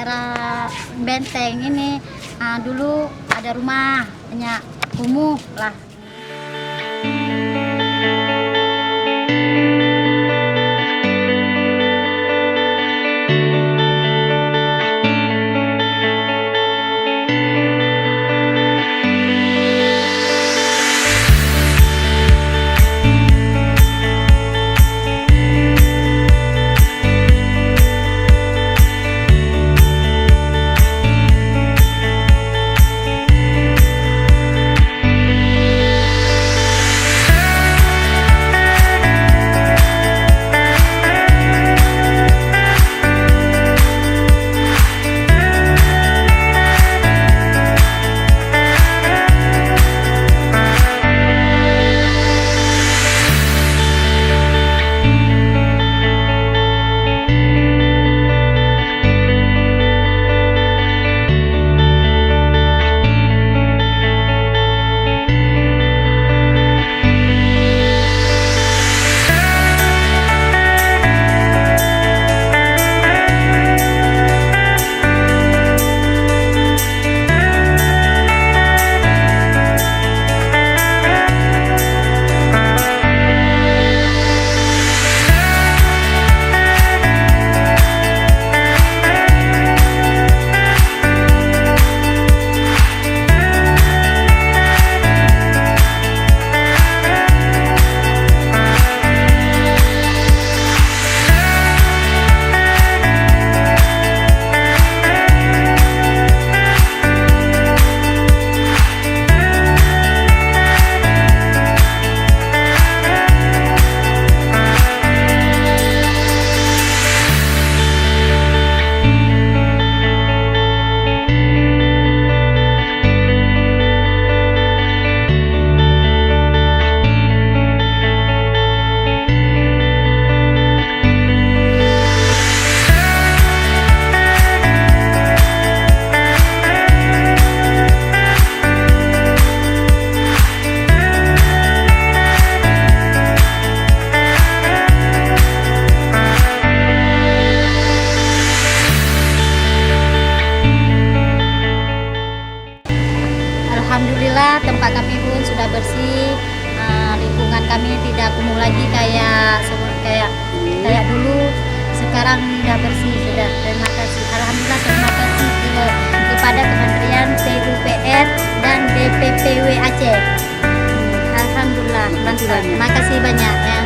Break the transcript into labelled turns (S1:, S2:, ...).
S1: daerah Benteng ini dulu ada rumah banyak kumuh lah. Alhamdulillah tempat kami pun sudah bersih, lingkungan kami tidak kumuh lagi kayak dulu. Sekarang sudah bersih sudah. Terima kasih. Alhamdulillah terima kasih kepada Kementerian PUPR dan BPPW Aceh. Alhamdulillah, terima kasih banyak ya.